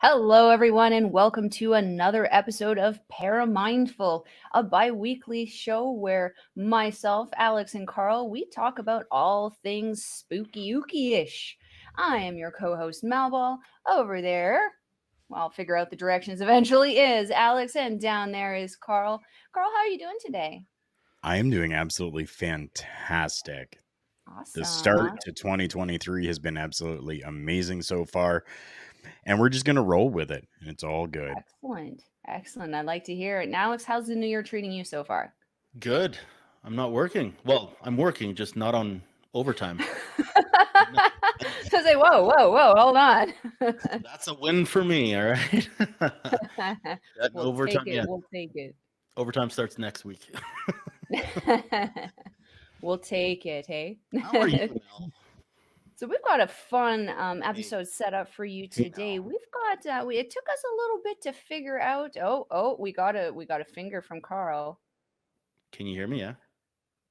Hello, everyone, and welcome to another episode of Paramindful, a bi-weekly show where myself, Alex, and Karl, we talk about all things spooky-ooky-ish. I am your co-host, Melball. Over there, well, I'll figure out the directions eventually, is Alex, and down there is Karl. Karl, how are you doing today? I am doing absolutely fantastic. The Awesome. start to 2023 has been absolutely amazing so far, and we're just going to roll with it. It's all good. Excellent. Excellent. I'd like to hear it. And Alex, how's the new year treating you so far? Good. I'm not working. Well, I'm working, just not on overtime. I say, whoa, hold on. That's a win for me, all right? Got We'll take overtime it. yet. We'll take it. Overtime starts next week. We'll take it, hey? How are you, Mel? So we've got a fun Hey, episode set up for you Hey, today. Mel. We've got it took us a little bit to figure out. Oh, we got a finger from Karl. can you hear me? Yeah.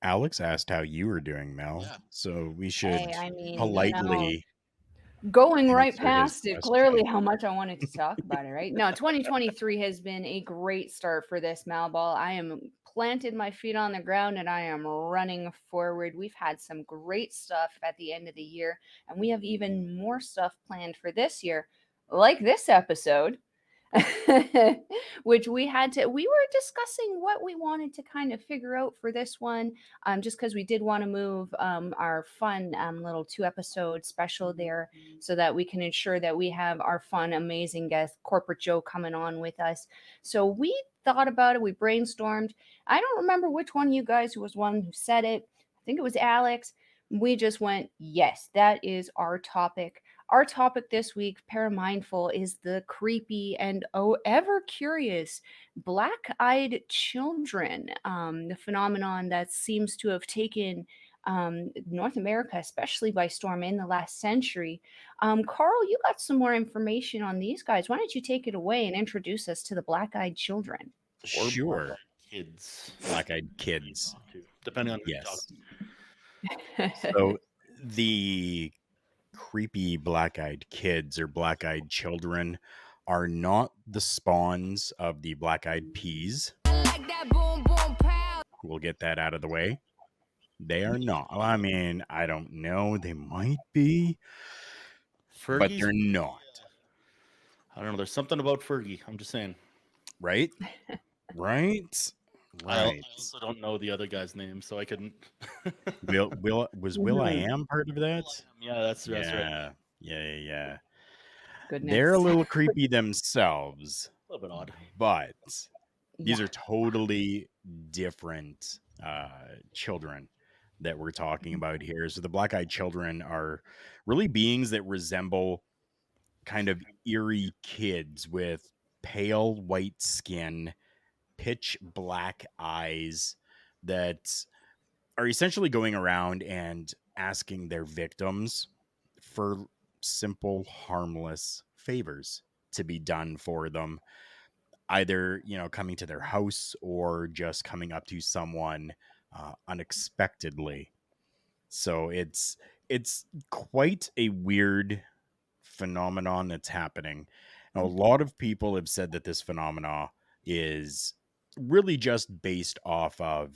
Alex asked how you were doing, Mel, Yeah. so we Hey, should I mean, politely going right answer his past it, question. clearly how much I wanted to talk about it, right? No, 2023 has been a great start for this Malball. I am planted my feet on the ground and I am running forward. We've had some great stuff at the end of the year, and we have even more stuff planned for this year, like this episode. Which we were discussing what we wanted to kind of figure out for this one, just because we did want to move our fun little 2 episode special there so that we can ensure that we have our fun amazing guest corporate Joe coming on with us. So we thought about it, we brainstormed. I don't remember which one of you guys was one who said it. I think it was Alex. We just went, yes, that is our topic. Our topic this week, Paramindful, is the creepy and ever curious black eyed children, the phenomenon that seems to have taken North America, especially by storm in the last century. Karl, you got some more information on these guys. Why don't you take it away and introduce us to the black eyed children? Or Sure. black-eyed kids, Black-eyed kids. depending on who you talk Yes. So the creepy black-eyed kids or black-eyed children are not the spawns of the black-eyed peas. We'll get that out of the way. They are not. Well, I mean, I don't know. They might be, but Fergie's. they're not. I don't know. There's something about Fergie. I'm just saying. Right? Right? I Right. also don't know the other guy's name, so I couldn't. Will I Am part of that? Yeah, that's right. Yeah. Goodness. They're a little creepy themselves, A little bit odd. but these Yeah. are totally different children that we're talking about here. So the black-eyed children are really beings that resemble kind of eerie kids with pale white skin, pitch black eyes that are essentially going around and asking their victims for simple, harmless favors to be done for them. Either, coming to their house or just coming up to someone unexpectedly. So it's quite a weird phenomenon that's happening. Now, a lot of people have said that this phenomena is really just based off of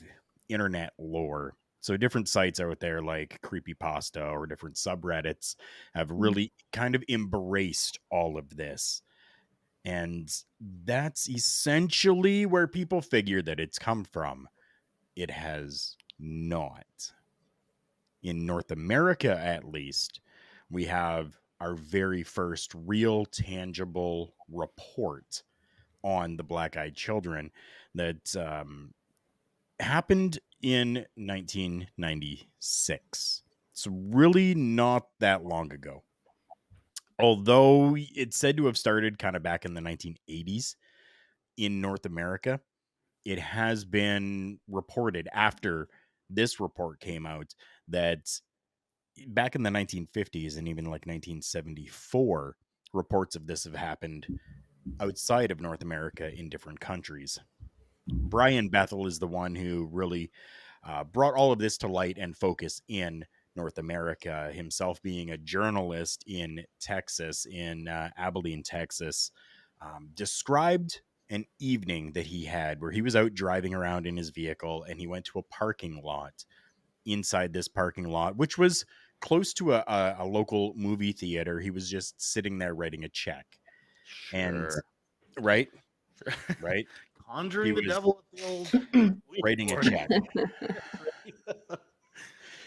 internet lore. So different sites out there like creepypasta or different subreddits have really kind of embraced all of this. And that's essentially where people figure that it's come from. It has not. In North America, at least, we have our very first real tangible report on the black-eyed children that happened in 1996. It's really not that long ago. Although it's said to have started kind of back in the 1980s in North America, it has been reported after this report came out that back in the 1950s and even like 1974, reports of this have happened outside of North America in different countries. Brian Bethel is the one who really brought all of this to light and focus in North America, himself being a journalist in Texas, in Abilene, Texas, described an evening that he had where he was out driving around in his vehicle and he went to a parking lot. Inside this parking lot, which was close to a local movie theater, he was just sitting there writing a check. And Sure. right, Sure. right, he Conjuring the was devil at the old Ouija writing a board. check.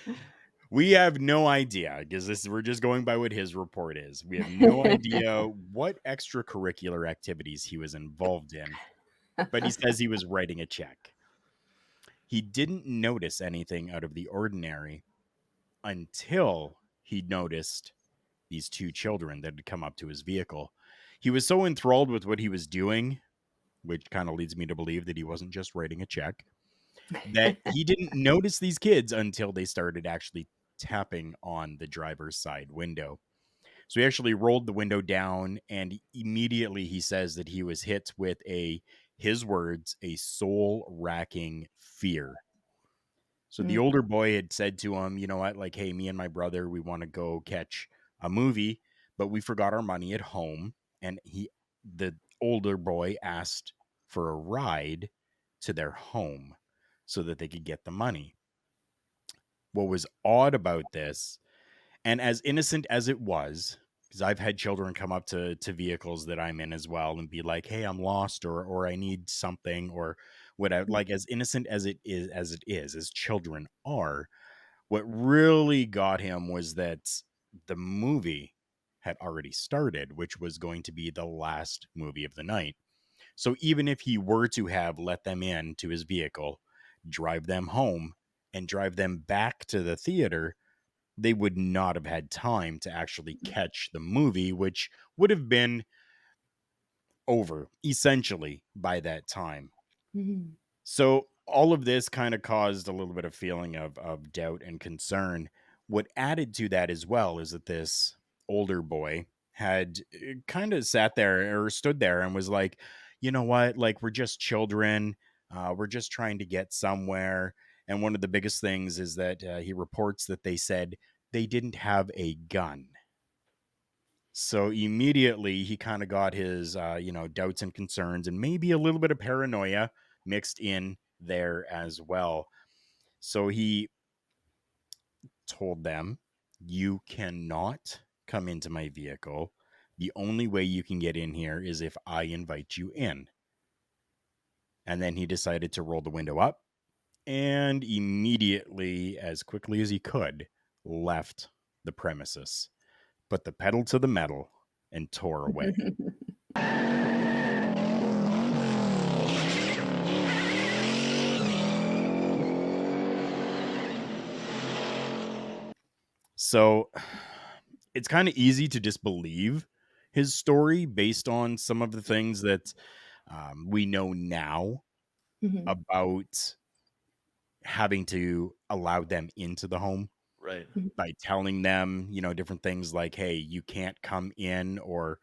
Right? We have no idea because we're just going by what his report is. We have no idea what extracurricular activities he was involved in, but he says he was writing a check. He didn't notice anything out of the ordinary until he noticed these two children that had come up to his vehicle. He was so enthralled with what he was doing, which kind of leads me to believe that he wasn't just writing a check, that he didn't notice these kids until they started actually tapping on the driver's side window. So he actually rolled the window down, and immediately he says that he was hit with his words, a soul-racking fear. So the older boy had said to him, you know what, like, hey, me and my brother, we want to go catch a movie, but we forgot our money at home. And the older boy asked for a ride to their home so that they could get the money. What was odd about this, and as innocent as it was, because I've had children come up to vehicles that I'm in as well and be like, hey, I'm lost, or I need something, or whatever. Like, as innocent as it is, as children are, what really got him was that the movie had already started, which was going to be the last movie of the night. So even if he were to have let them in to his vehicle, drive them home, and drive them back to the theater, they would not have had time to actually catch the movie, which would have been over essentially by that time. So all of this kind of caused a little bit of feeling of doubt and concern. What added to that as well is that this older boy had kind of sat there or stood there and was like, you know what, like, we're just children. We're just trying to get somewhere. And one of the biggest things is that he reports that they said they didn't have a gun. So immediately he kind of got his, doubts and concerns and maybe a little bit of paranoia mixed in there as well. So he told them, you cannot come into my vehicle. The only way you can get in here is if I invite you in. And then he decided to roll the window up and immediately, as quickly as he could, left the premises, put the pedal to the metal, and tore away. So it's kind of easy to disbelieve his story based on some of the things that we know now about having to allow them into the home Right. by telling them, different things like, hey, you can't come in, or,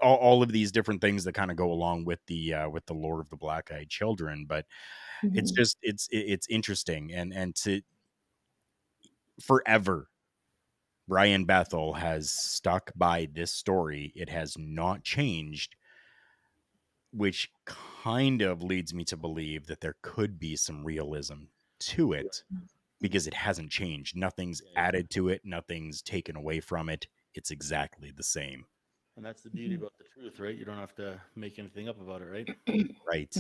all of these different things that kind of go along with the lore of the black-eyed children. But it's just, it's interesting. And to forever, Brian Bethel has stuck by this story. It has not changed, which kind of leads me to believe that there could be some realism to it because it hasn't changed. Nothing's added to it. Nothing's taken away from it. It's exactly the same. And that's the beauty about the truth, right? You don't have to make anything up about it, right? Right.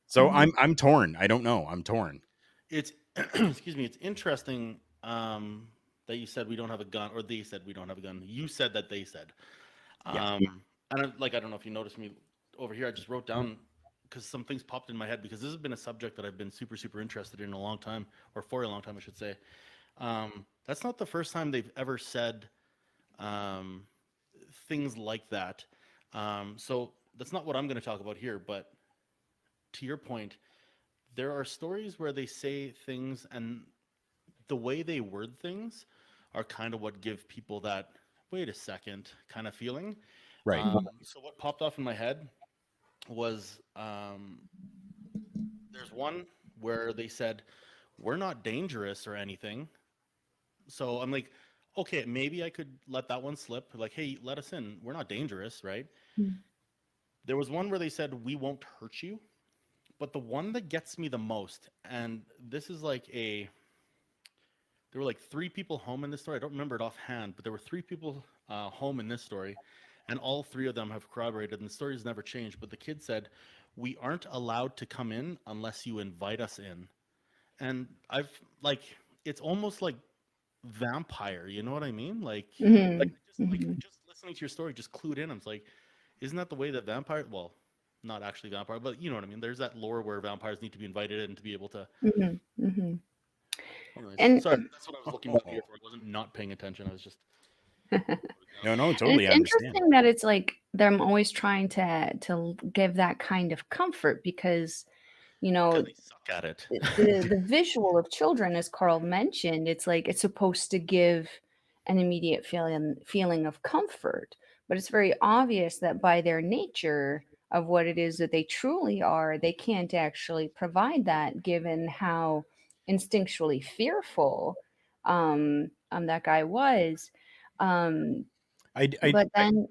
So I'm torn. I don't know. I'm torn. It's excuse me, it's interesting that you said we don't have a gun, or they said we don't have a gun. You said that they said. Yeah. I don't know if you noticed me over here. I just wrote down because some things popped in my head because this has been a subject that I've been super interested in a long time, or for a long time, I should say. That's not the first time they've ever said things like that. So that's not what I'm going to talk about here. But to your point, there are stories where they say things and the way they word things are kind of what give people that wait a second kind of feeling. Right. So what popped off in my head was there's one where they said we're not dangerous or anything. So I'm like, okay, maybe I could let that one slip. Like, hey, let us in. We're not dangerous, right? Mm. There was one where they said, we won't hurt you. But the one that gets me the most, and this is like there were like three people home in this story. I don't remember it offhand, but there were three people home in this story, and all three of them have corroborated, and the story has never changed. But the kid said, we aren't allowed to come in unless you invite us in. And I've like, it's almost like vampire, you know what I mean? Mhm. Like Mhm. just listening to your story just clued in. I was like, isn't that the way that vampire, well, not actually vampire, but you know what I mean? There's that lore where vampires need to be invited in to be able to. Mhm. Mhm. Anyways, And sorry, that's what I was looking up here for. I wasn't not paying attention. I was just No, no, and totally it's understand. interesting that it's like them always trying to give that kind of comfort because, you because know, they suck at it. the visual of children, as Carl mentioned, it's like it's supposed to give an immediate feeling of comfort, but it's very obvious that by their nature of what it is that they truly are, they can't actually provide that, given how instinctually fearful that guy was. Um, I, I, but then,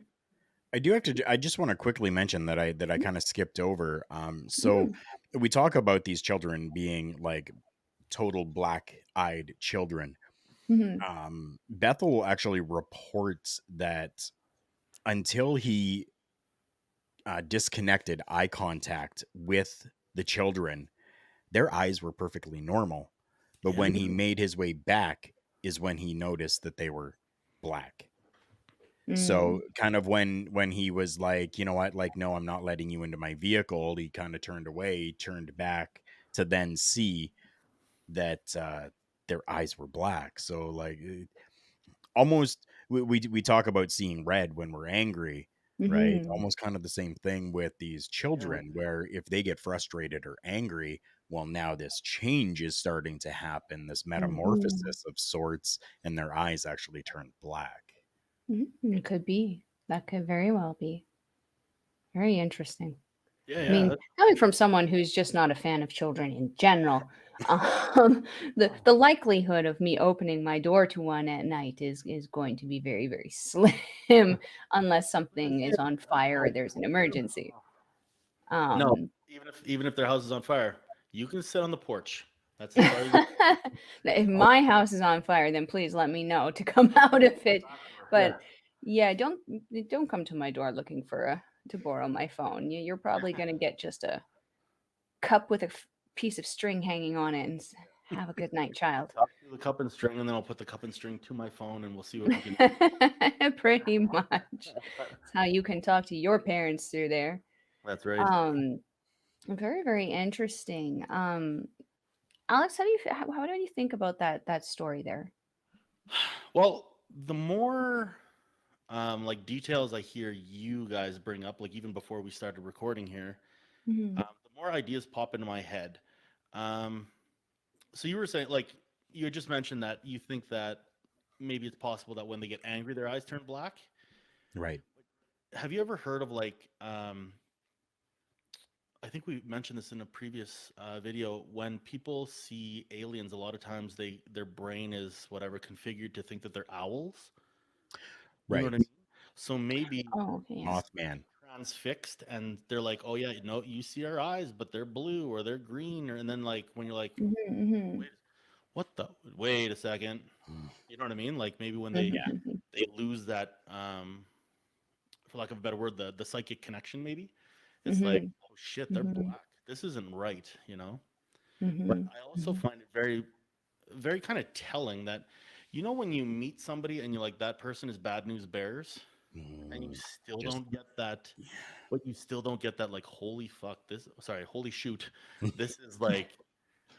I do have to. I just want to quickly mention that I kind of skipped over. So Mhm, we talk about these children being like total black-eyed children. mhm, Bethel actually reports that until he disconnected eye contact with the children, their eyes were perfectly normal. But Yeah. when he made his way back, is when he noticed that they were black. So mm, kind of when he was like, you know what, like, no, I'm not letting you into my vehicle, he kind of turned away, turned back to then see that their eyes were black. So like almost we talk about seeing red when we're angry, right? mhm, Almost kind of the same thing with these Yeah. children, where if they get frustrated or angry, well, now this change is starting to happen, this mhm, metamorphosis of sorts, and their eyes actually turn black. mhm. It could be. That could very well be. Very interesting. Yeah, I mean, yeah. coming from someone who's just not a fan of children in general, the likelihood of me opening my door to one at night is going to be very, very slim unless something is on fire or there's an emergency. No, Um, even if their house is on fire, you can sit on the porch. That's as far as it if Oh, my house is on fire, then please let me know to come out of it. yeah. But yeah, don't come to my door looking for to borrow my phone. You're probably gonna get just a cup with a piece of string hanging on it and have a good night, child. Talk to the cup and string, and then I'll put the cup and string to my phone, and we'll see what we can. Pretty much. That's how you can talk to your parents through there. That's right. Um, very, very interesting. Alex, how do you think about that story there? Well, the more like details I hear you guys bring up, like even before we started recording here, Mhm, the more ideas pop into my head. Um, so you were saying, like, you had just mentioned that you think that maybe it's possible that when they get angry, their eyes turn black. right. Have you ever heard of like, I think we mentioned this in a previous video. When people see aliens, a lot of times their brain is whatever configured to think that they're owls. You know what I mean? Right. So maybe oh, okay, they yeah. see Mothman. transfixed, and they're like, "Oh yeah, no, you see our eyes, but they're blue or they're green," or and then like when you're like, Mhm, mhm, "Wait, what the? Wait a second." Mm. You know what I mean? Like maybe when mhm, they Yeah. mhm, they lose that, for lack of a better word, the psychic connection. Maybe it's like, mhm, "Oh shit, they're mhm, black. This isn't right," you know. But mhm, I also mhm, find it very, very kind of telling that, you know, when you meet somebody and you're like, that person is bad news bears, and you Mm. still Just don't get that, but you still don't get that, like, holy fuck, this, sorry, holy shoot, this is like,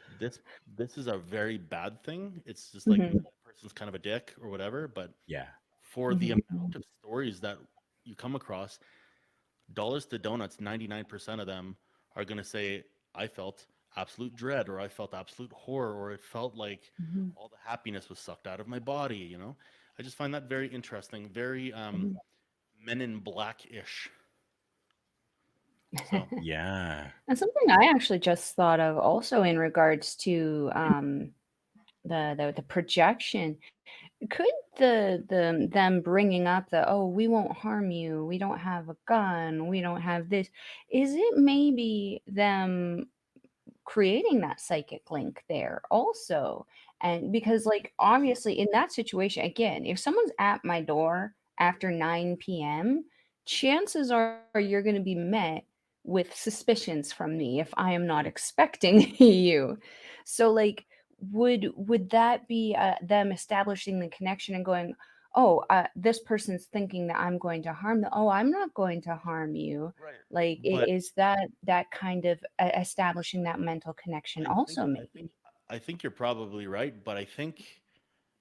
this, this is a very bad thing. It's just like mhm, that person's kind of a dick or whatever. But yeah. for the mhm, amount mhm, of stories that you come across, dollars to donuts, 99% of them are going to say, I felt absolute dread, or I felt absolute horror, or it felt like mhm, all the happiness was sucked out of my body, you know? I just find that very interesting, very mhm. Men in Black ish. So Yeah. And something I actually just thought of also in regards to the projection. Could the them bringing up the, "Oh, we won't harm you. We don't have a gun. We don't have this." Is it maybe them creating that psychic link there also? And because, like, obviously in that situation, again, if someone's at my door after 9 p.m., chances are you're going to be met with suspicions from me if I am not expecting you. So, like, would that be them establishing the connection and going, "Oh, this person's thinking that I'm going to harm them. Oh, I'm not going to harm you." right. Like, But is that kind of establishing that mental connection I think also I think maybe? I think you're probably right, but I think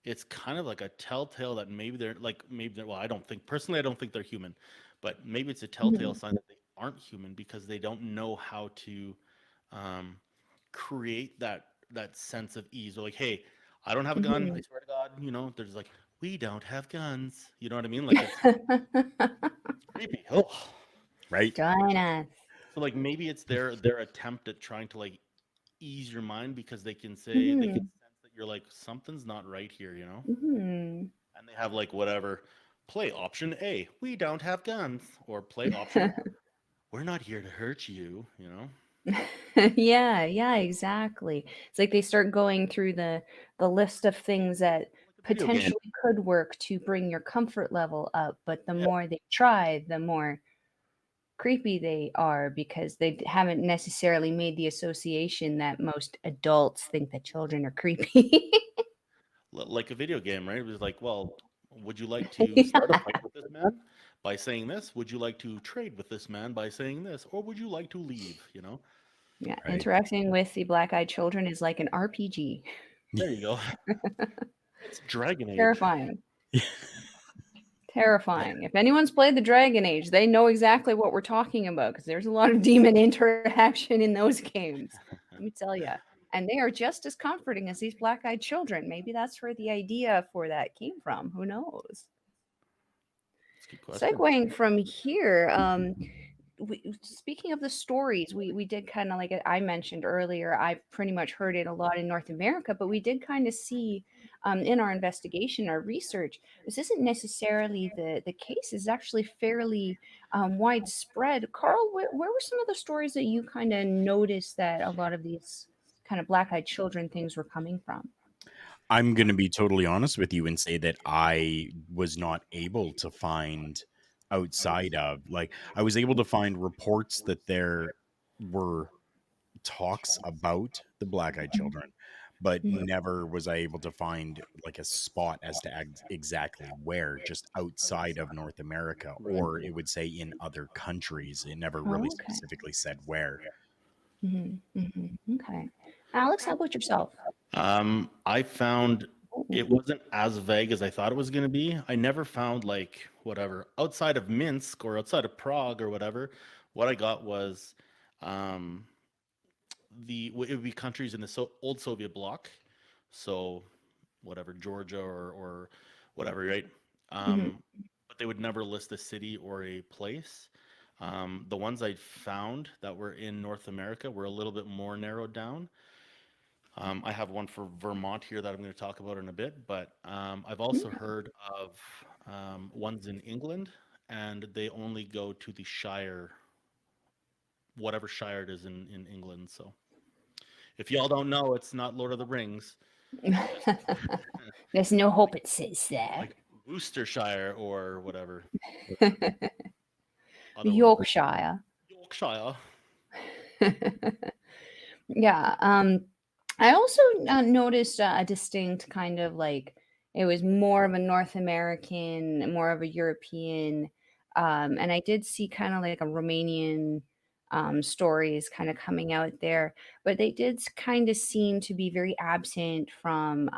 it's kind of like a telltale that maybe they're like maybe they're, well, I don't think personally I don't think they're human, but maybe it's a telltale Mhm. sign that they aren't human because they don't know how to um, create that sense of ease. Or like, hey, I don't have a gun. I Mhm. swear to God, there's like we don't have guns. You know what I mean? Like it's creepy. Oh, Right. Join us. so like maybe it's their attempt at trying to like ease your mind because they can Mhm. sense that you're like something's not right here, Mhm. and they have like whatever play option A, we don't have guns, or play option R, we're not here to hurt you. Yeah, yeah, exactly. It's like they start going through the list of things that Like a video game. potentially could work to bring your comfort level up, but the Yeah. more they try, the more creepy they are because they haven't necessarily made the association that most adults think that children are creepy. Like a video game, right? It was like, well, would you like to start a Yeah. fight with this man by saying this? Would you like to trade with this man by saying this? Or would you like to leave? Yeah, Right. interacting with the black-eyed children is like an RPG. There you go. It's Dragon Age. Terrifying. Terrifying. If anyone's played the Dragon Age, they know exactly what we're talking about because there's a lot of demon interaction in those games. Let me tell you. And they are just as comforting as these black-eyed children. Maybe that's where the idea for that came from. Who knows? That's a good question. Segueing from here, speaking of the stories, we did kind of like I mentioned earlier. I pretty much heard it a lot in North America, but we did kind of see in our investigation, our research, this isn't necessarily the case. Is actually fairly widespread. Carl, where were some of the stories that you kind of noticed that a lot of these kind of black-eyed children things were coming from? I'm going to be totally honest with you and say that I was not able to find outside of, like, I was able to find reports that there were talks about the black eyed children, but Mhm. never was I able to find like a spot as to exactly where, just outside of North America, Right. or it would say in other countries. It never really Oh, okay. specifically said where. Okay. Alex, how about yourself? I found Oh, it wasn't as vague as I thought it was going to be. I never found like whatever outside of Minsk or outside of Prague or whatever. What I got was um, it would be countries in the old Soviet bloc, so whatever Georgia or whatever, right? mhm. But they would never list a city or a place. The ones I found that were in North America were a little bit more narrowed down. I have one for Vermont here that I'm going to talk about in a bit, but I've also heard of ones in England, and they only go to the Shire, whatever Shire it is in England. So if y'all don't know, it's not Lord of the Rings. Just There's no hope, it says there. like Worcestershire or whatever other one. Yorkshire. Yorkshire. Yeah. I also noticed a distinct kind of like it was more of a North American, more of a European, and I did see kind of like a Romanian stories kind of coming out there, but they did kind of seem to be very absent from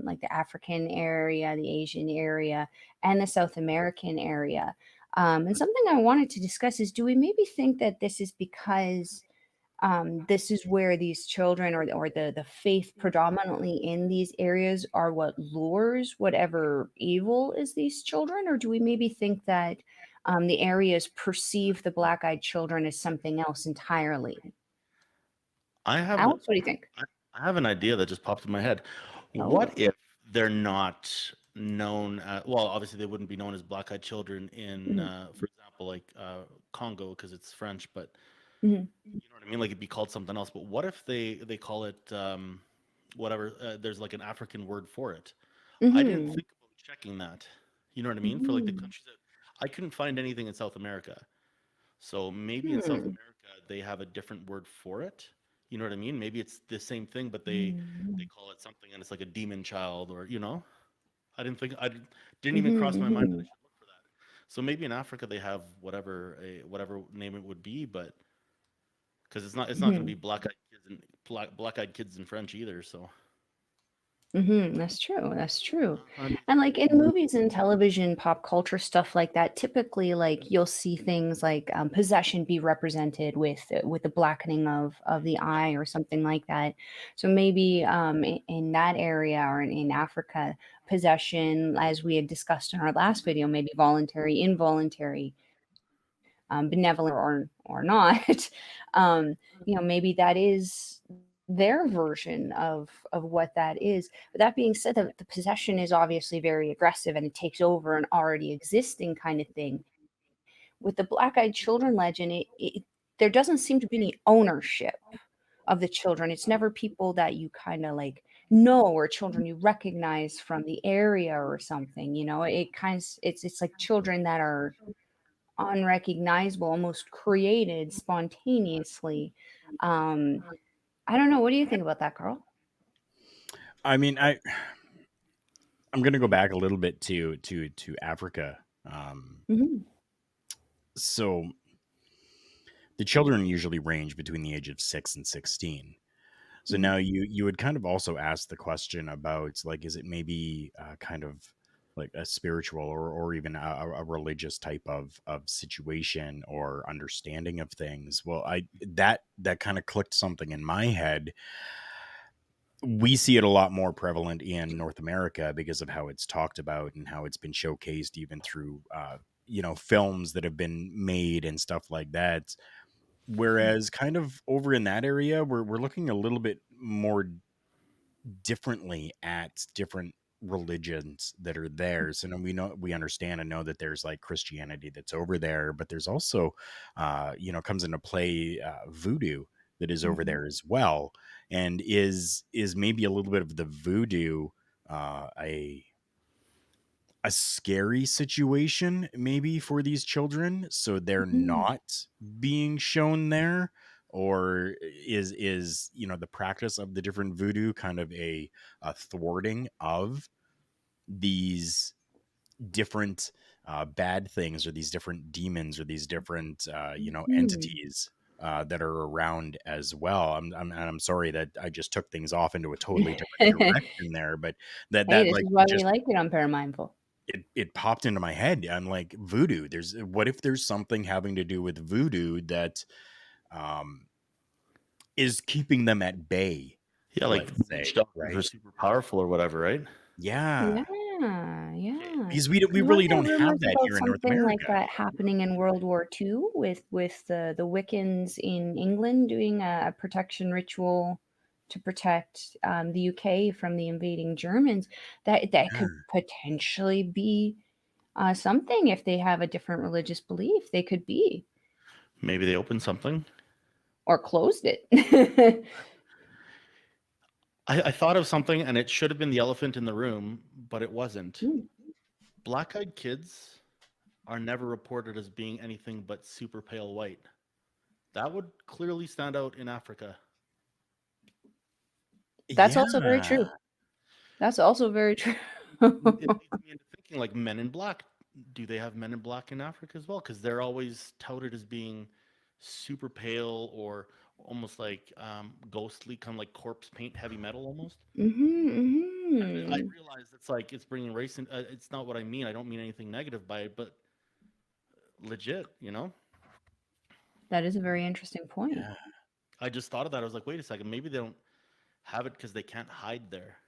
like the African area, the Asian area, and the South American area. And something I wanted to discuss is, do we maybe think that this is because this is where these children or the faith predominantly in these areas are what lures whatever evil is these children? Or do we maybe think that the areas perceive the black-eyed children as something else entirely. I have Alex, what do you think? I have an idea that just popped in my head. Oh. What if they're not known well, obviously they wouldn't be known as black-eyed children in Mhm, for example, like Congo because it's French, but mhm, you know what I mean? Like it'd be called something else. But what if they call it whatever? There's like an African word for it. I didn't mhm, think about checking that. You know what I mean? For like the mhm, countries that I couldn't find anything in South America. So maybe in South hmm, America they have a different word for it. You know what I mean? Maybe it's the same thing, but they mhm, call it something, and it's like a demon child, or you know. Didn't even cross my mind that I mhm, should look for that. So maybe in Africa they have whatever name it would be, but because it's not going to be mhm. black eyed kids in French either. So That's true. That's true. I'm And like in movies and television, pop culture stuff like that, typically like you'll see things like possession be represented with the blackening of the yeah, eye or something like that. So maybe in that area or in Africa, possession, as we had discussed in our last video, maybe voluntary, involuntary, benevolent or not, um, maybe that is their version of what that is. But that being said, the possession is obviously very aggressive and it takes over an already existing kind of thing. With the black-eyed children legend, there doesn't seem to be any ownership of the children. It's never people that you kind of like know or children you recognize from the area or something. It's like children that are unrecognizable, almost created spontaneously. Um, I don't know. What do you think about that, Carl? I mean, I'm gonna go back a little bit to Africa. Mhm, So the children usually range between the age of 6 and 16. So mhm, now you would kind of also ask the question about like, is it maybe kind of like a spiritual or even a religious type of situation or understanding of things? Well, that kind of clicked something in my head. We see it a lot more prevalent in North America because of how it's talked about and how it's been showcased even through films that have been made and stuff like that. Whereas kind of over in that area, we're looking a little bit more differently at different religions that are there. So now we understand and know that there's like Christianity that's over there, but there's also comes into play voodoo that is over mhm, there as well, and is maybe a little bit of the voodoo a scary situation maybe for these children, so they're mhm, not being shown there, or is the practice of the different voodoo kind of a thwarting of these different bad things or these different demons or these different mhm. entities that are around as well. I'm sorry that I just took things off into a totally different direction there, but Hey, that this like is why we just like it on Paramindful. it popped into my head. I'm like, voodoo. What if there's something having to do with voodoo that um, is keeping them at bay? yeah, like Let's witch say, doctors are right? super powerful or whatever, right? Yeah, Yeah, Okay. yeah. because we Weren't really there don't have rumors that about here in North something like America. that happening in World War II with the Wiccans in England doing a protection ritual to protect the UK from the invading Germans? That could Yeah. potentially be something if they have a different religious belief. They could be Maybe they opened something. or closed it. I thought of something, and it should have been the elephant in the room, but it wasn't. Mm, Black-eyed kids are never reported as being anything but super pale white. That would clearly stand out in Africa. That's also very Yeah. true. That's also very true. It leads me into thinking like Men in Black. Do they have Men in Black in Africa as well? Because they're always touted as being super pale or almost like ghostly, kind of like corpse paint, heavy metal almost. Mhm, And I mhm. realize it's like it's bringing race in. It's not what I mean. I don't mean anything negative by it, but legit, you know. That is a very interesting point. Yeah. I just thought of that. I was like, wait a second, maybe they don't have it because they can't hide there.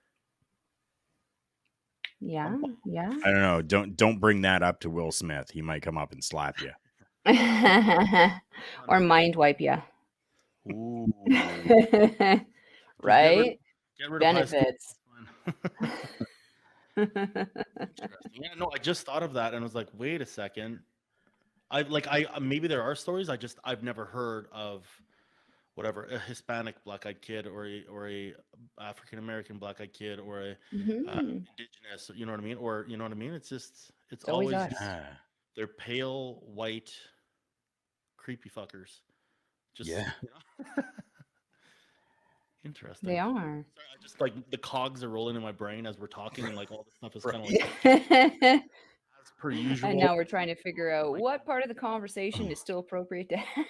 Yeah, yeah. I don't know. Don't bring that up to Will Smith. He might come up and slap you. Or mind wipe you. Ooh. Just Right? get rid of high school. Benefits. Interesting. Yeah, no, I just thought of that and was like, wait a second. I maybe there are stories. I've never heard of whatever a Hispanic black-eyed kid or a African American black-eyed kid or a Mhm. indigenous. You know what I mean? Or you know what I mean? It's It's always always us. Yeah. they're pale white creepy fuckers. Just Yeah. you know? Interesting. They are. Sorry, I just like the cogs are rolling in my brain as we're talking, and like all this stuff is kind of Right. like And as per usual. now we're trying to figure out what part of the conversation is still appropriate to have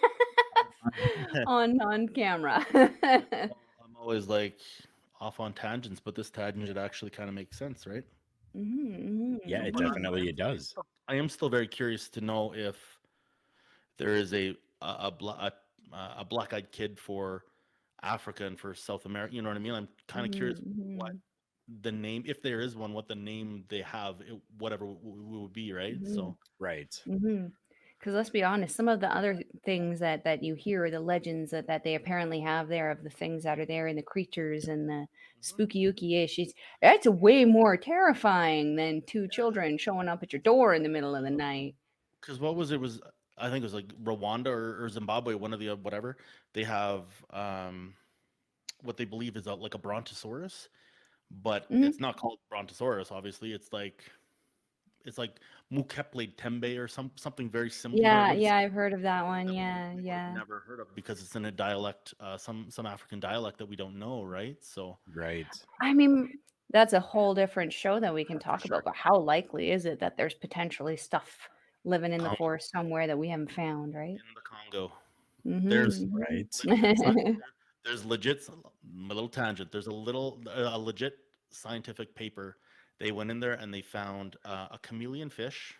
on camera. I'm always like off on tangents, but this tangent actually kind of makes sense, right? Yeah, it Mhm. definitely it does. I am still very curious to know if there is a black-eyed kid for Africa and for South America. You know what I mean? I'm kind of curious what Mhm. the name, if there is one, what the name they have, whatever would be, right? Mhm. So Right. Mhm. Because let's be honest, some of the other things that you hear, the legends that they apparently have there of the things that are there and the creatures and the spooky ooky ish, that's way more terrifying than two children showing up at your door in the middle of the night. because what was it was I think it was like Rwanda or Zimbabwe, one of the whatever they have what they believe is like a brontosaurus, but Mhm. it's not called brontosaurus. Obviously, it's like Mokèlé-mbèmbé or something very similar. Yeah, With yeah, I've heard of that one. that Yeah, we would have yeah. never heard of because it's in a dialect, some African dialect that we don't know, right? So Right. I mean, that's a whole different show that we can for talk sure, about, but how likely is it that there's potentially stuff living in the Congo, forest somewhere that we haven't found, right? in the Congo, there's Mhm. Right. legit there's legit a little tangent. There's a legit scientific paper. They went in there and they found a chameleon fish.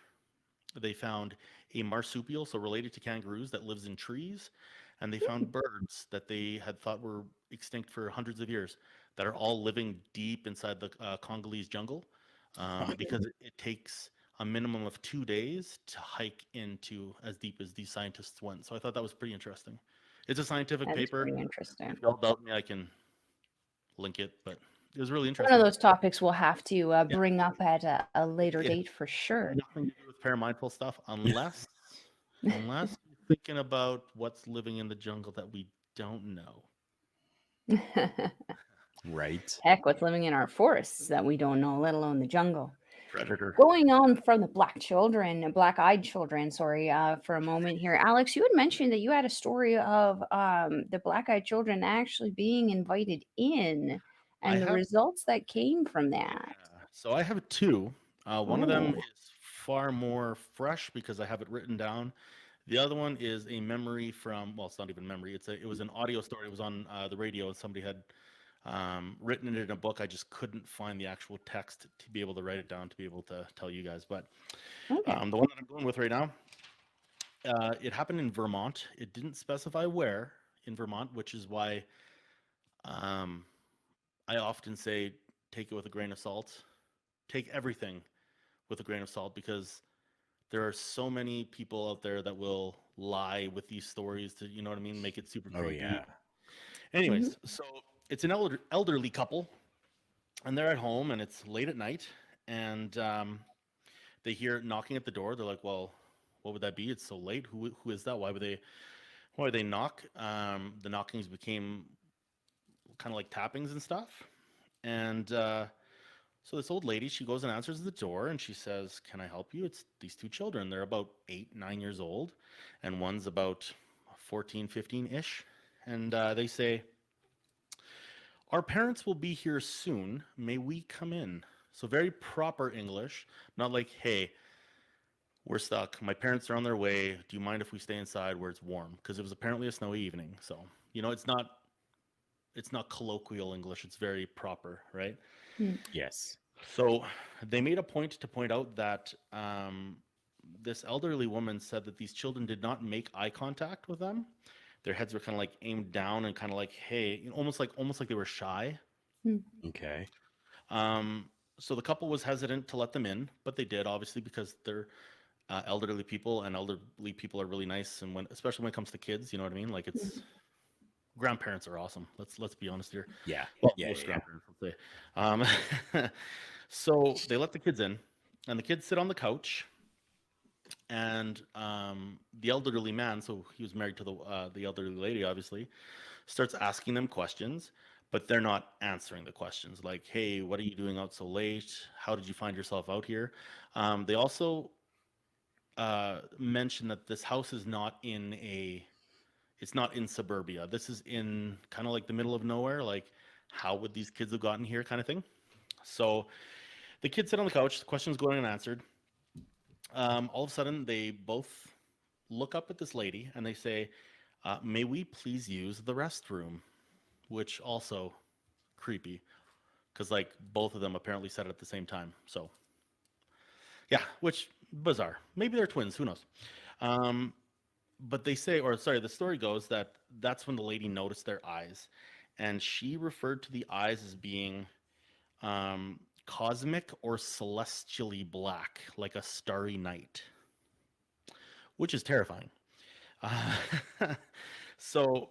They found a marsupial, so related to kangaroos, that lives in trees, and they found birds that they had thought were extinct for hundreds of years that are all living deep inside the Congolese jungle, because it takes a minimum of 2 days to hike into as deep as these scientists went. So I thought that was pretty interesting. It's a scientific That is paper. pretty If interesting. y'all doubt me, I can link it, but it was really One of interesting. those topics we'll have to Yeah, bring up at a later it has date for sure. nothing to do with paramindful stuff unless you're thinking about what's living in the jungle that we don't know. Right. Heck, what's living in our forests that we don't know, let alone the jungle. Predator. Going on from the black-eyed children, sorry, for a moment here. Alex, you had mentioned that you had a story of the black-eyed children actually being invited in I and the have results that came from Yeah. that. So I have two. One of them Oh. is far more fresh because I have it written down. The other one is a memory from, well, it's not even memory. It was an audio story. It was on the radio, and somebody had written it in a book. I just couldn't find the actual text to be able to write it down to be able to tell you guys. But Okay. the one that I'm going with right now, it happened in Vermont. It didn't specify where in Vermont, which is why um, I often say take it with a grain of salt. Take everything with a grain of salt because there are so many people out there that will lie with these stories to, you know what I mean, make it super Oh creepy. yeah. Hmm. Anyways, so it's an elderly couple, and they're at home, and it's late at night, and they hear knocking at the door. They're like, "Well, what would that be? It's so late. Who is that? Why would they knock?" The knockings became kind of like tappings and stuff, and so this old lady, she goes and answers the door and she says, "Can I help you?" It's these two children. They're about 8, 9 years old, and one's about 14, 15-ish. And they say, "Our parents will be here soon. May we come in?" So very proper English, not like, "Hey, we're stuck. My parents are on their way. Do you mind if we stay inside where it's warm?" Because it was apparently a snowy evening. So, it's not colloquial English. It's very proper, right? Yes. So they made a point to point out that this elderly woman said that these children did not make eye contact with them. Their heads were kind of like aimed down and kind of like, hey, almost like they were shy. Okay. Um, So the couple was hesitant to let them in, but they did, obviously, because they're elderly people, and elderly people are really nice. And especially when it comes to kids, you know what I mean? Like, it's grandparents are awesome. Let's be honest here. Yeah. Well, Yeah. most Yeah. grandparents will say. So they let the kids in, and the kids sit on the couch, and the elderly man, so he was married to the elderly lady, obviously, starts asking them questions, but they're not answering the questions. Like, hey, what are you doing out so late? How did you find yourself out here? They also mention that this house is not it's not in suburbia. This is in kind of like the middle of nowhere. Like, how would these kids have gotten here, kind of thing? So the kids sit on the couch. The questions going unanswered. All of a sudden, they both look up at this lady and they say, "May we please use the restroom?" Which also creepy, because like both of them apparently said it at the same time. So yeah, which bizarre. Maybe they're twins. Who knows? But they say, or sorry, the story goes that that's when the lady noticed their eyes, and she referred to the eyes as being cosmic or celestially black, like a starry night, which is terrifying. Uh, so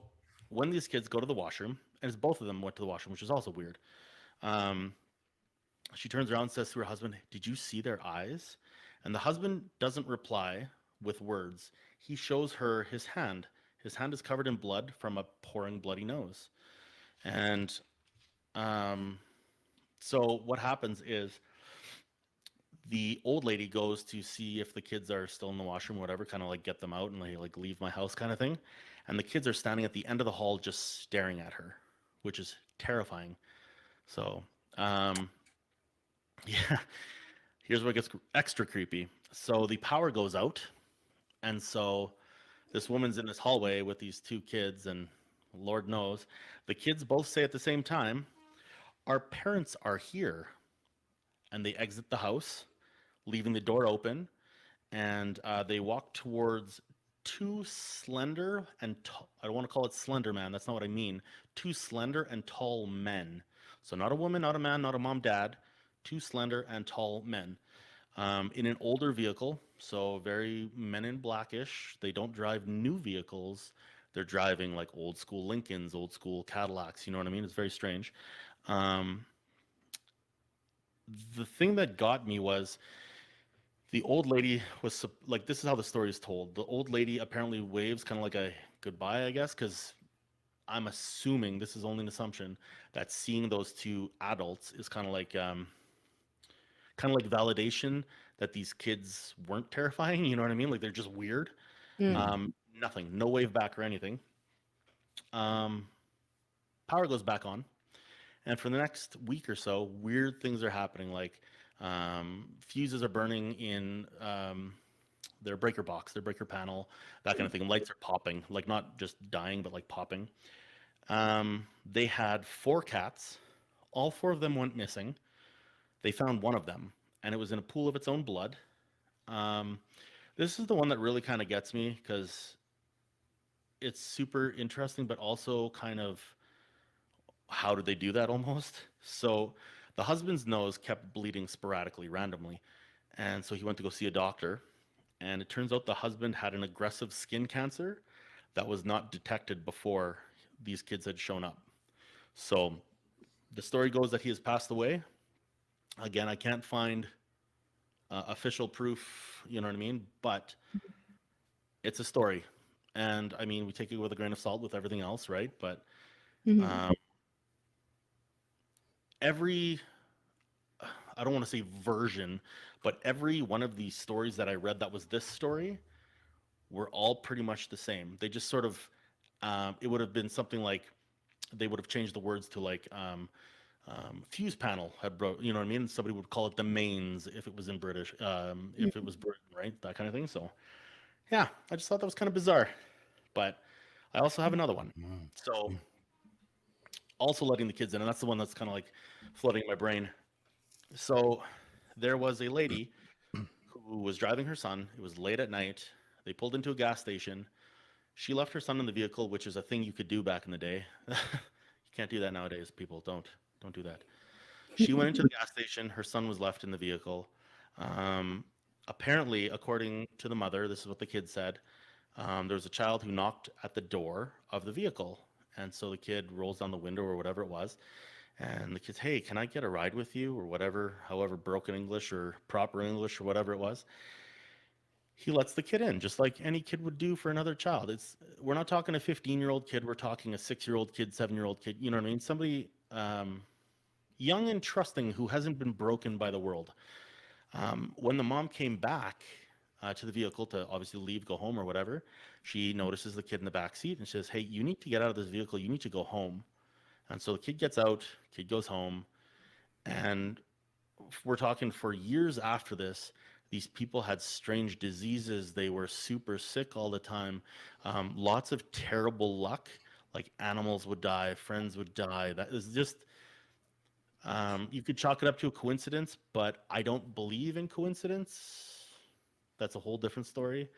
when these kids go to the washroom, and it's both of them went to the washroom, which is also weird. Um, she turns around and says to her husband, "Did you see their eyes?" And the husband doesn't reply with words. He shows her his hand. His hand is covered in blood from a pouring bloody nose. And so what happens is the old lady goes to see if the kids are still in the washroom, whatever, kind of like get them out and like leave my house kind of thing. And the kids are standing at the end of the hall just staring at her, which is terrifying. So, yeah, here's where it gets extra creepy. So the power goes out, and so this woman's in this hallway with these two kids, and Lord knows, the kids both say at the same time, "Our parents are here." And they exit the house, leaving the door open, and they walk towards two slender and I don't want to call it slender man. That's not what I mean. Two slender and tall men. So not a woman, not a man, not a mom, dad. Two slender and tall men in an older vehicle. So very Men in Blackish. They don't drive new vehicles. They're driving like old school Lincolns, old school Cadillacs. You know what I mean? It's very strange. The thing that got me was the old lady was like, this is how the story is told. The old lady apparently waves kind of like a goodbye, I guess, because I'm assuming, this is only an assumption, that seeing those two adults is kind of like validation that these kids weren't terrifying. You know what I mean? Like, they're just weird. Nothing, no wave back or anything. Power goes back on. And for the next week or so, weird things are happening. Like fuses are burning in their breaker box, their breaker panel, that kind of thing. Lights are popping, like not just dying, but like popping. They had 4 cats. All 4 of them went missing. They found one of them, and it was in a pool of its own blood. This is the one that really kind of gets me, because it's super interesting, but also kind of, how did they do that almost? So the husband's nose kept bleeding sporadically, randomly. And so he went to go see a doctor. And it turns out the husband had an aggressive skin cancer that was not detected before these kids had shown up. So the story goes that he has passed away. Again, I can't find official proof, you know what I mean? But it's a story. And I mean, we take it with a grain of salt with everything else, right? But every, I don't want to say version, but every one of these stories that I read that was this story were all pretty much the same. They just sort of, it would have been something like, they would have changed the words to like, fuse panel had broke, you know what I mean? Somebody would call it the mains if it was in British, if it was Britain, right? That kind of thing. So yeah, I just thought that was kind of bizarre. But I also have another one. So also letting the kids in, and that's the one that's kind of like flooding my brain. So there was a lady who was driving her son. It was late at night. They pulled into a gas station. She left her son in the vehicle, which is a thing you could do back in the day. You can't do that nowadays, people. Don't do that. She went into the gas station. Her son was left in the vehicle. Um, Apparently, according to the mother, this is what the kid said. There was a child who knocked at the door of the vehicle. And so the kid rolls down the window or whatever it was. And the kid's, hey, can I get a ride with you or whatever, however broken English or proper English or whatever it was. He lets the kid in, just like any kid would do for another child. We're not talking a 15-year-old kid. We're talking a 6-year-old kid, 7-year-old kid. You know what I mean? Somebody young and trusting who hasn't been broken by the world. When the mom came back to the vehicle to obviously leave, go home or whatever, she notices the kid in the back seat and says, hey, you need to get out of this vehicle. You need to go home. And so the kid gets out, kid goes home. And we're talking for years after this, these people had strange diseases. They were super sick all the time. Lots of terrible luck. Like animals would die, friends would die. That is just, you could chalk it up to a coincidence, but I don't believe in coincidence. That's a whole different story.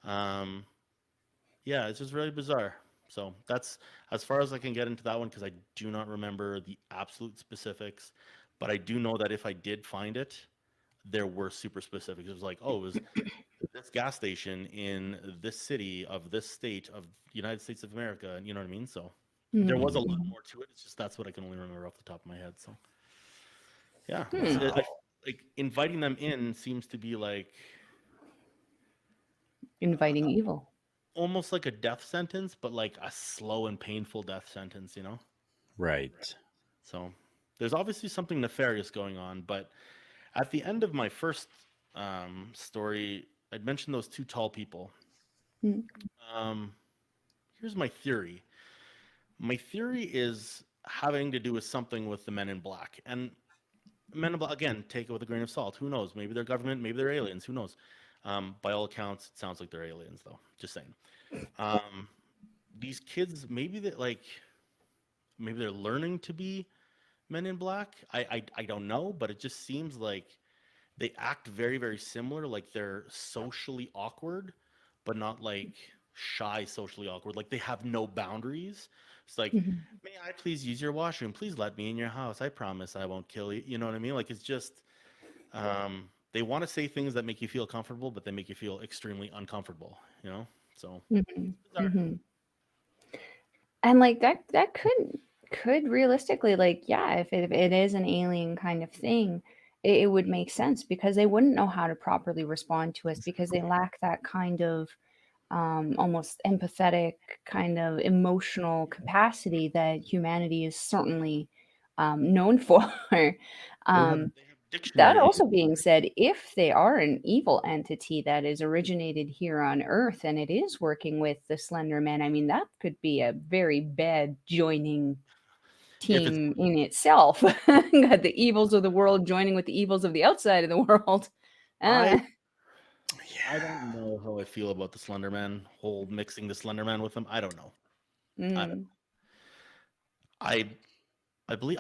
Yeah, it's just really bizarre. So that's as far as I can get into that one because I do not remember the absolute specifics, but I do know that if I did find it, there were super specifics. It was like, oh, it was this gas station in this city of this state of the United States of America, and you know what I mean? So there was a lot more to it. It's just that's what I can only remember off the top of my head. So yeah, like inviting them in seems to be like Inviting evil. almost like a death sentence, but like a slow and painful death sentence, you know? Right. So there's obviously something nefarious going on. But at the end of my first story, I'd mentioned those two tall people. Here's my theory. My theory is having to do with something with the Men in Black. And Men in Black, again, take it with a grain of salt. Who knows? Maybe they're government, maybe they're aliens. Who knows? By all accounts, it sounds like they're aliens, though. Just saying. These kids, maybe they're learning to be Men in Black. I don't know, but it just seems like they act very, very similar. Like they're socially awkward, but not like shy socially awkward. Like they have no boundaries. It's like, may I please use your washroom? Please let me in your house. I promise I won't kill you. You know what I mean? Like it's just, they want to say things that make you feel comfortable, but they make you feel extremely uncomfortable. You know? So, and like that could realistically, like, yeah, if it is an alien kind of thing, it would make sense because they wouldn't know how to properly respond to us because they lack that kind of almost empathetic kind of emotional capacity that humanity is certainly known for. they have That dictionaries. also being said, if they are an evil entity that is originated here on Earth and it is working with the Slender Man, I mean, that could be a very bad joining If it's, team in itself. Got the evils of the world joining with the evils of the outside of the world. I don't know how I feel about the Slender Man, whole mixing the Slender Man with them. I don't know. I